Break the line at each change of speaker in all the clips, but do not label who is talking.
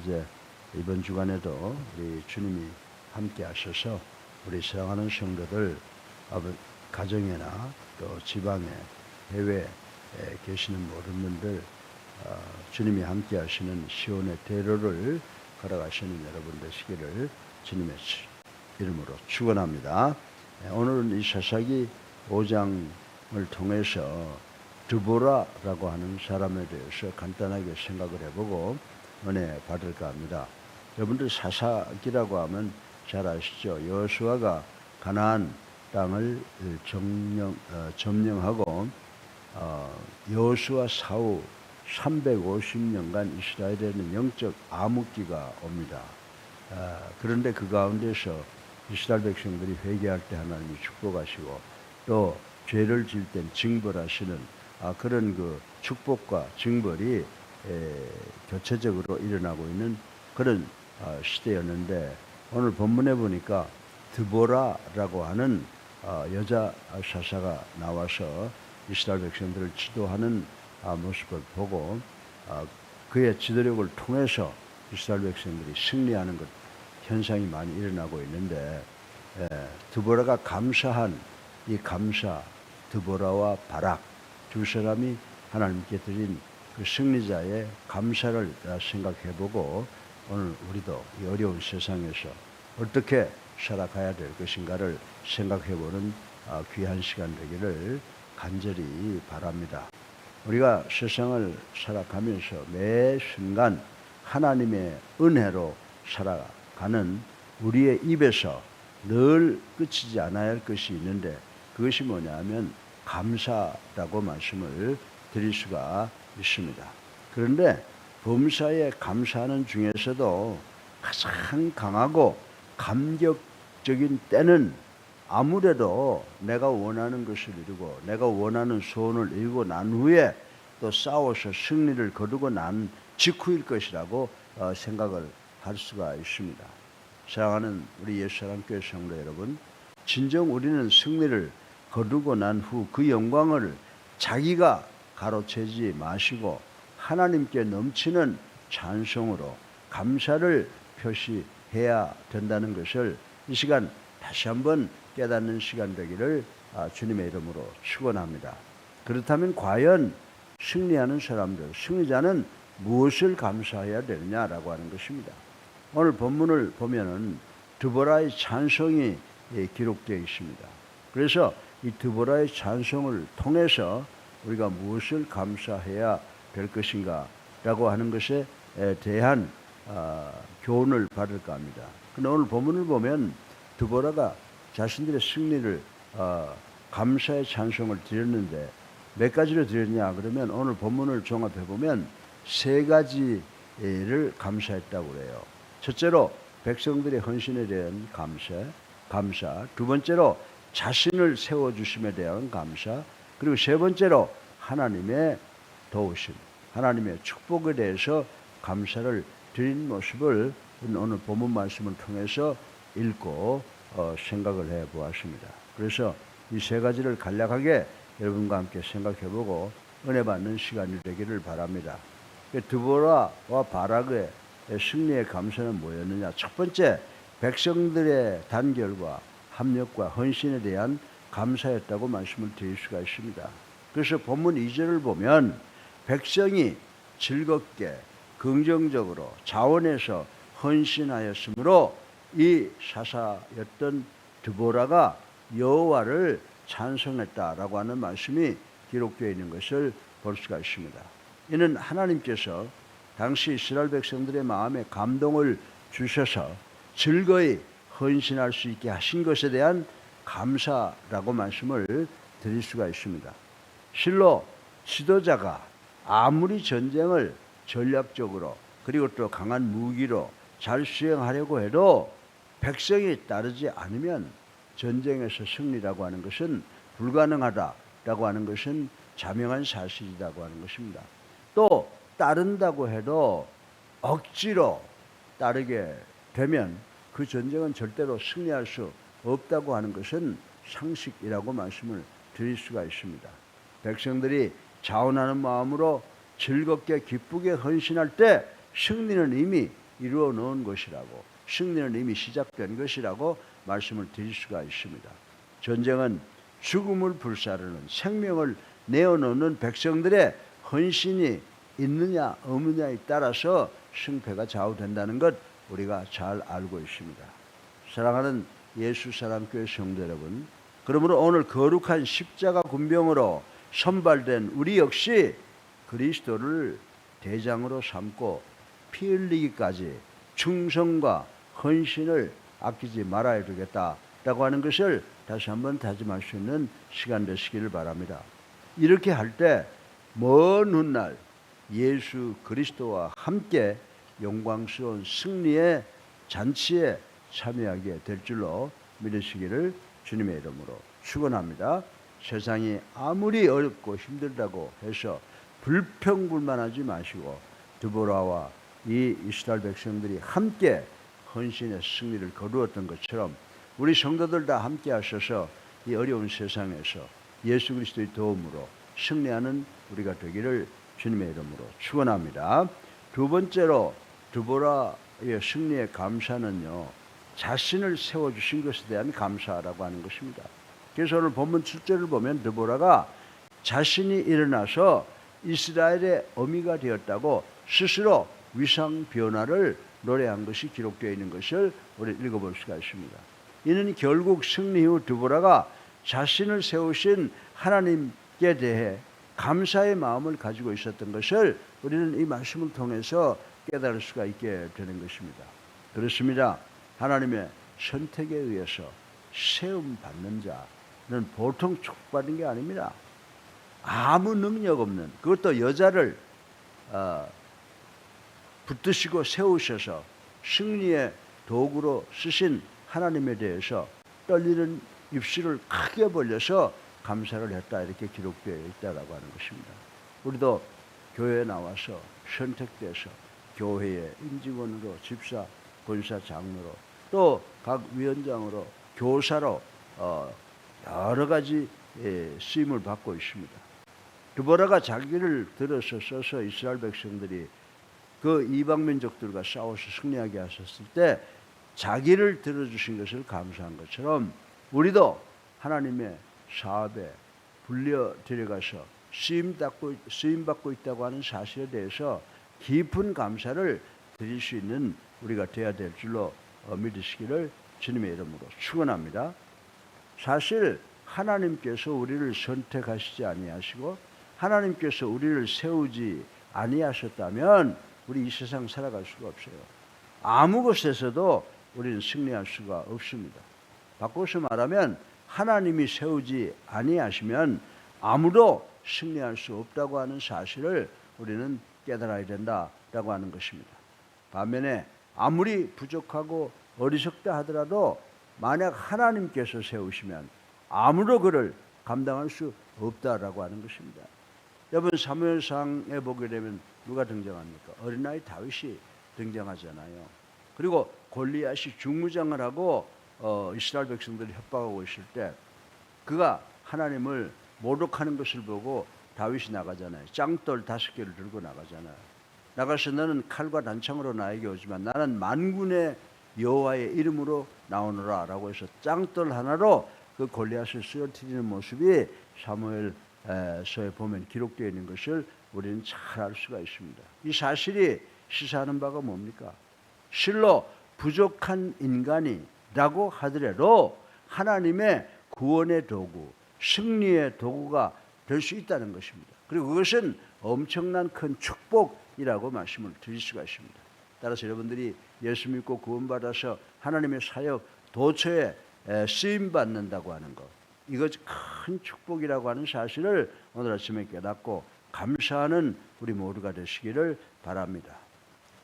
이제 이번 주간에도 우리 주님이 함께 하셔서 우리 사랑하는 성도들 가정에나 또 지방에 해외에 계시는 모든 분들 주님이 함께 하시는 시온의 대로를 걸어가시는 여러분 되시기를 주님의 이름으로 축원합니다. 오늘은 이 사사기 5장을 통해서 드보라라고 하는 사람에 대해서 간단하게 생각을 해보고 은혜 받을까 합니다. 여러분들 사사기라고 하면 잘 아시죠? 여호수아가 가나안 땅을 점령하고 여호수아 사후 350년간 이스라엘에는 영적 암흑기가 옵니다. 그런데 그 가운데서 이스라엘 백성들이 회개할 때 하나님이 축복하시고 또 죄를 지을 땐 징벌하시는 그런 그 축복과 징벌이 교체적으로 일어나고 있는 그런 시대였는데 오늘 본문에 보니까 드보라라고 하는 여자 사사가 나와서 이스라엘 백성들을 지도하는 모습을 보고 그의 지도력을 통해서 이스라엘 백성들이 승리하는 것 현상이 많이 일어나고 있는데 드보라가 감사한 이 감사 드보라와 바락 두 사람이 하나님께 드린 그 승리자의 감사를 생각해보고 오늘 우리도 이 어려운 세상에서 어떻게 살아가야 될 것인가를 생각해보는 귀한 시간 되기를 간절히 바랍니다. 우리가 세상을 살아가면서 매 순간 하나님의 은혜로 살아가는 우리의 입에서 늘 그치지 않아야 할 것이 있는데 그것이 뭐냐면 감사라고 말씀을 드릴 수가 있습니다. 그런데 범사에 감사하는 중에서도 가장 강하고 감격적인 때는 아무래도 내가 원하는 것을 이루고 내가 원하는 소원을 이루고 난 후에 또 싸워서 승리를 거두고 난 직후일 것이라고 생각을 할 수가 있습니다. 사랑하는 우리 옛사랑교회 성도 여러분, 진정 우리는 승리를 거두고 난 후 그 영광을 자기가 가로채지 마시고 하나님께 넘치는 찬송으로 감사를 표시해야 된다는 것을 이 시간 다시 한번 깨닫는 시간 되기를 주님의 이름으로 축원합니다. 그렇다면 과연 승리하는 사람들, 승리자는 무엇을 감사해야 되느냐라고 하는 것입니다. 오늘 본문을 보면은 드보라의 찬송이 기록되어 있습니다. 그래서 이 드보라의 찬송을 통해서 우리가 무엇을 감사해야 될 것인가라고 하는 것에 대한 교훈을 받을까 합니다. 근데 오늘 본문을 보면 드보라가 자신들의 승리를 감사의 찬송을 드렸는데 몇 가지로 드렸냐 그러면 오늘 본문을 종합해 보면 세 가지를 감사했다고 그래요. 첫째로 백성들의 헌신에 대한 감사. 두 번째로 자신을 세워주심에 대한 감사. 그리고 세 번째로 하나님의 도우심, 하나님의 축복에 대해서 감사를 드린 모습을 오늘 본문 말씀을 통해서 읽고 생각을 해보았습니다. 그래서 이 세 가지를 간략하게 여러분과 함께 생각해보고 은혜 받는 시간이 되기를 바랍니다. 드보라와 바락의 승리의 감사는 뭐였느냐? 첫 번째, 백성들의 단결과 합력과 헌신에 대한 감사였다고 말씀을 드릴 수가 있습니다. 그래서 본문 2절을 보면 백성이 즐겁게 긍정적으로 자원해서 헌신하였으므로 이 사사였던 드보라가 여호와를 찬송했다라고 하는 말씀이 기록되어 있는 것을 볼 수가 있습니다. 이는 하나님께서 당시 이스라엘 백성들의 마음에 감동을 주셔서 즐거이 헌신할 수 있게 하신 것에 대한 감사라고 말씀을 드릴 수가 있습니다. 실로 지도자가 아무리 전쟁을 전략적으로 그리고 또 강한 무기로 잘 수행하려고 해도 백성이 따르지 않으면 전쟁에서 승리라고 하는 것은 불가능하다라고 하는 것은 자명한 사실이라고 하는 것입니다. 또 따른다고 해도 억지로 따르게 되면 그 전쟁은 절대로 승리할 수 없다고 하는 것은 상식이라고 말씀을 드릴 수가 있습니다. 백성들이 자원하는 마음으로 즐겁게 기쁘게 헌신할 때 승리는 이미 이루어 놓은 것이라고, 승리는 이미 시작된 것이라고 말씀을 드릴 수가 있습니다. 전쟁은 죽음을 불사르는, 생명을 내어놓는 백성들의 헌신이 있느냐 없느냐에 따라서 승패가 좌우된다는 것 우리가 잘 알고 있습니다. 사랑하는 예수사랑교회 성도 여러분, 그러므로 오늘 거룩한 십자가 군병으로 선발된 우리 역시 그리스도를 대장으로 삼고 피 흘리기까지 충성과 헌신을 아끼지 말아야 되겠다라고 하는 것을 다시 한번 다짐할 수 있는 시간 되시기를 바랍니다. 이렇게 할 때 먼 훗날 예수 그리스도와 함께 영광스러운 승리의 잔치에 참여하게 될 줄로 믿으시기를 주님의 이름으로 축원합니다. 세상이 아무리 어렵고 힘들다고 해서 불평불만하지 마시고 드보라와 이 이스라엘 백성들이 함께 헌신의 승리를 거두었던 것처럼 우리 성도들 다 함께 하셔서 이 어려운 세상에서 예수 그리스도의 도움으로 승리하는 우리가 되기를 주님의 이름으로 축원합니다. 두 번째로 드보라의 승리의 감사는요, 자신을 세워주신 것에 대한 감사라고 하는 것입니다. 그래서 오늘 본문 7절을 보면 드보라가 자신이 일어나서 이스라엘의 어미가 되었다고 스스로 위상 변화를 노래한 것이 기록되어 있는 것을 우리 읽어볼 수가 있습니다. 이는 결국 승리 후 드보라가 자신을 세우신 하나님께 대해 감사의 마음을 가지고 있었던 것을 우리는 이 말씀을 통해서 깨달을 수가 있게 되는 것입니다. 그렇습니다. 하나님의 선택에 의해서 세움 받는 자는 보통 축복받는 게 아닙니다. 아무 능력 없는, 그것도 여자를 붙드시고 세우셔서 승리의 도구로 쓰신 하나님에 대해서 떨리는 입술을 크게 벌려서 감사를 했다, 이렇게 기록되어 있다라고 하는 것입니다. 우리도 교회에 나와서 선택돼서 교회의 임직원으로, 집사, 권사, 장로로, 또 각 위원장으로, 교사로 여러 가지 쓰임을 받고 있습니다. 드보라가 자기를 들어서 써서 이스라엘 백성들이 그 이방 민족들과 싸워서 승리하게 하셨을 때 자기를 들어주신 것을 감사한 것처럼 우리도 하나님의 사업에 불려 들어가서 쓰임받고 있다고 하는 사실에 대해서 깊은 감사를 드릴 수 있는 우리가 되어야 될 줄로 믿으시기를 주님의 이름으로 축원합니다. 사실 하나님께서 우리를 선택하시지 아니하시고 하나님께서 우리를 세우지 아니하셨다면 우리 이 세상 살아갈 수가 없어요. 아무 곳에서도 우리는 승리할 수가 없습니다. 바꿔서 말하면 하나님이 세우지 아니하시면 아무도 승리할 수 없다고 하는 사실을 우리는 깨달아야 된다라고 하는 것입니다. 반면에 아무리 부족하고 어리석다 하더라도 만약 하나님께서 세우시면 아무도 그를 감당할 수 없다라고 하는 것입니다. 여러분, 사무엘상에 보게 되면 누가 등장합니까? 어린아이 다윗이 등장하잖아요. 그리고 골리앗이 중무장을 하고 이스라엘 백성들이 협박하고 있을 때 그가 하나님을 모독하는 것을 보고 다윗이 나가잖아요. 짱돌 5개를 들고 나가잖아요. 나가서 너는 칼과 단창으로 나에게 오지만 나는 만군의 여호와의 이름으로 나오노라 라고 해서 짱돌 하나로 그 골리앗을 쓰러뜨리는 모습이 사무엘서에 보면 기록되어 있는 것을 우리는 잘 알 수가 있습니다. 이 사실이 시사하는 바가 뭡니까? 실로 부족한 인간이라고 하더라도 하나님의 구원의 도구, 승리의 도구가 될 수 있다는 것입니다. 그리고 그것은 엄청난 큰 축복이라고 말씀을 드릴 수가 있습니다. 따라서 여러분들이 예수 믿고 구원받아서 하나님의 사역 도처에 쓰임받는다고 하는 것, 이것 큰 축복이라고 하는 사실을 오늘 아침에 깨닫고 감사하는 우리 모두가 되시기를 바랍니다.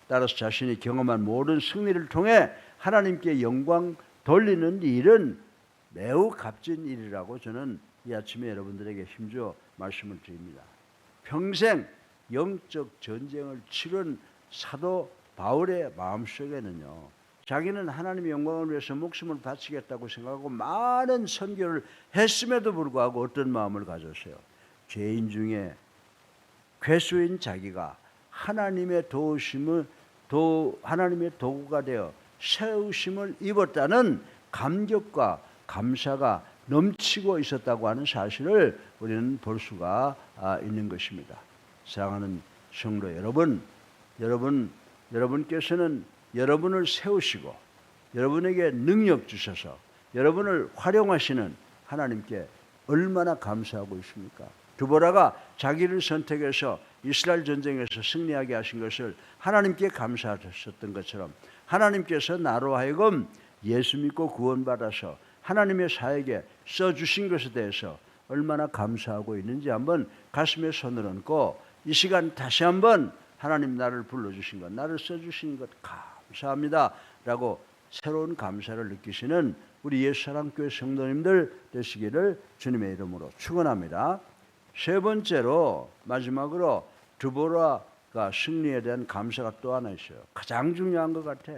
따라서 자신이 경험한 모든 승리를 통해 하나님께 영광 돌리는 일은 매우 값진 일이라고 저는 이 아침에 여러분들에게 힘주어 말씀을 드립니다. 평생 영적 전쟁을 치른 사도 바울의 마음속에는요, 자기는 하나님의 영광을 위해서 목숨을 바치겠다고 생각하고 많은 선교를 했음에도 불구하고 어떤 마음을 가졌어요? 죄인 중에 괴수인 자기가 하나님의 도우심을 하나님의 도구가 되어 세우심을 입었다는 감격과 감사가 넘치고 있었다고 하는 사실을 우리는 볼 수가 있는 것입니다. 사랑하는 성도 여러분, 여러분께서는 여러분을 세우시고 여러분에게 능력 주셔서 여러분을 활용하시는 하나님께 얼마나 감사하고 있습니까? 드보라가 자기를 선택해서 이스라엘 전쟁에서 승리하게 하신 것을 하나님께 감사하셨던 것처럼 하나님께서 나로 하여금 예수 믿고 구원받아서 하나님의 사역에 써주신 것에 대해서 얼마나 감사하고 있는지 한번 가슴에 손을 얹고 이 시간 다시 한번 하나님 나를 불러주신 것, 나를 써주신 것 감사합니다 라고 새로운 감사를 느끼시는 우리 예수사랑교회 성도님들 되시기를 주님의 이름으로 축원합니다. 세 번째로 마지막으로 드보라가 승리에 대한 감사가 또 하나 있어요. 가장 중요한 것 같아.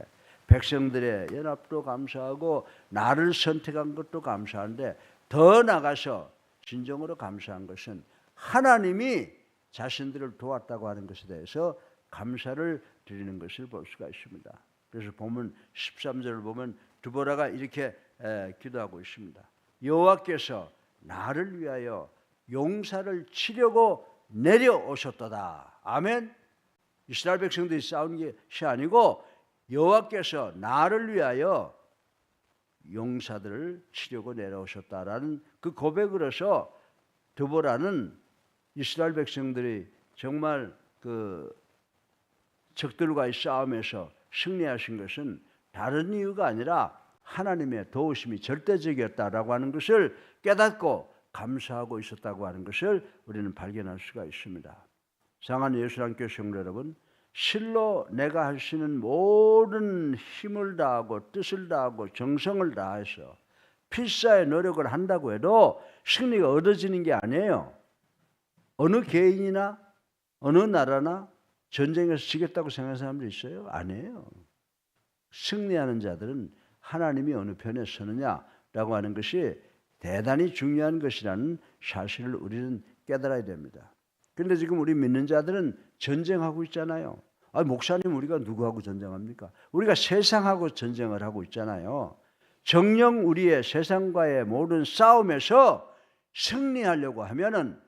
백성들의 연합도 감사하고 나를 선택한 것도 감사한데 더 나가서 진정으로 감사한 것은 하나님이 자신들을 도왔다고 하는 것에 대해서 감사를 드리는 것을 볼 수가 있습니다. 그래서 보면 13절을 보면 드보라가 이렇게 기도하고 있습니다. 여호와께서 나를 위하여 용사를 치려고 내려오셨도다. 아멘. 이스라엘 백성들이 싸운 것이 아니고 여호와께서 나를 위하여 용사들을 치려고 내려오셨다라는 그 고백을 해서 드보라는 이스라엘 백성들이 정말 그 적들과의 싸움에서 승리하신 것은 다른 이유가 아니라 하나님의 도우심이 절대적이었다라고 하는 것을 깨닫고 감사하고 있었다고 하는 것을 우리는 발견할 수가 있습니다. 사랑하는 예수님께 성도 여러분, 실로 내가 할 수 있는 모든 힘을 다하고 뜻을 다하고 정성을 다해서 필사의 노력을 한다고 해도 승리가 얻어지는 게 아니에요. 어느 개인이나 어느 나라나 전쟁에서 지겠다고 생각하는 사람들이 있어요? 아니에요. 승리하는 자들은 하나님이 어느 편에 서느냐라고 하는 것이 대단히 중요한 것이라는 사실을 우리는 깨달아야 됩니다. 그런데 지금 우리 믿는 자들은 전쟁하고 있잖아요. 목사님, 우리가 누구하고 전쟁합니까? 우리가 세상하고 전쟁을 하고 있잖아요. 정녕 우리의 세상과의 모든 싸움에서 승리하려고 하면은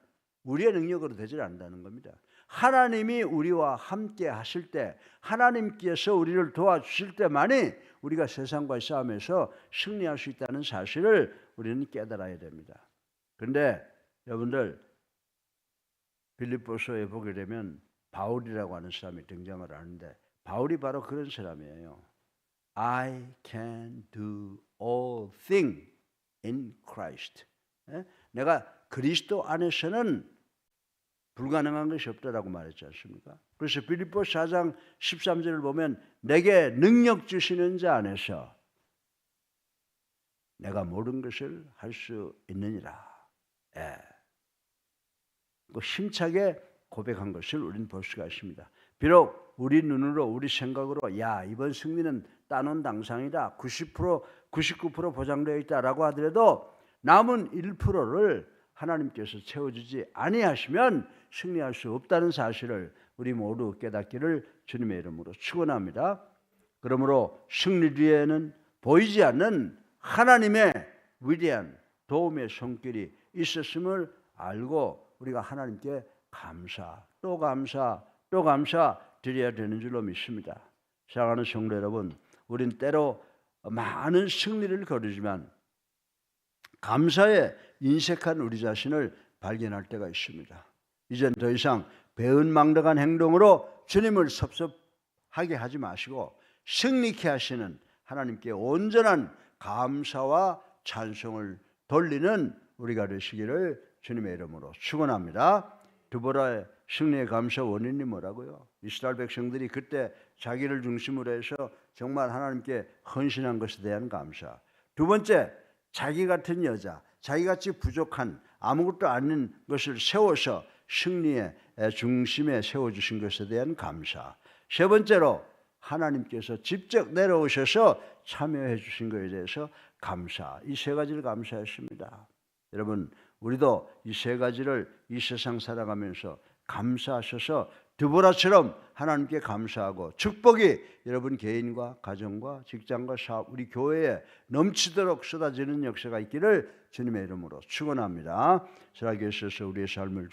우리의 능력으로 되질 않는다는 겁니다. 하나님이 우리와 함께 하실 때, 하나님께서 우리를 도와주실 때만이 우리가 세상과의 싸움에서 승리할 수 있다는 사실을 우리는 깨달아야 됩니다. 그런데 여러분들, 빌립보서에 보게 되면 바울이라고 하는 사람이 등장을 하는데 바울이 바로 그런 사람이에요. I can do all things in Christ. 내가 그리스도 안에서는 불가능한 것이 없다라고 말했지 않습니까? 그래서 빌립보 4장 13절을 보면 내게 능력 주시는 자 안에서 내가 모든 것을 할 수 있느니라. 힘차게 고백한 것을 우리는 볼 수가 있습니다. 비록 우리 눈으로 우리 생각으로 야 이번 승리는 따놓은 당상이다. 90% 99% 보장되어 있다라고 하더라도 남은 1%를 하나님께서 채워주지 아니하시면 승리할 수 없다는 사실을 우리 모두 깨닫기를 주님의 이름으로 축원합니다. 그러므로 승리 뒤에는 보이지 않는 하나님의 위대한 도움의 손길이 있었음을 알고 우리가 하나님께 감사, 또 감사, 또 감사 드려야 되는 줄로 믿습니다. 사랑하는 성도 여러분, 우린 때로 많은 승리를 거두지만 감사에 인색한 우리 자신을 발견할 때가 있습니다. 이젠 더 이상 배은망덕한 행동으로 주님을 섭섭하게 하지 마시고 승리케 하시는 하나님께 온전한 감사와 찬송을 돌리는 우리가 되시기를 주님의 이름으로 축원합니다. 드보라의 승리의 감사 원인이 뭐라고요? 이스라엘 백성들이 그때 자기를 중심으로 해서 정말 하나님께 헌신한 것에 대한 감사. 두 번째, 자기 같은 여자, 자기같이 부족한 아무것도 아닌 것을 세워서 승리의 중심에 세워주신 것에 대한 감사. 세 번째로 하나님께서 직접 내려오셔서 참여해 주신 것에 대해서 감사. 이 세 가지를 감사했습니다. 여러분, 우리도 이 세 가지를 이 세상 살아가면서 감사하셔서 드보라처럼 하나님께 감사하고 축복이 여러분 개인과 가정과 직장과 사업, 우리 교회에 넘치도록 쏟아지는 역사가 있기를 주님의 이름으로 축원합니다. 살아계셔서 우리의 삶을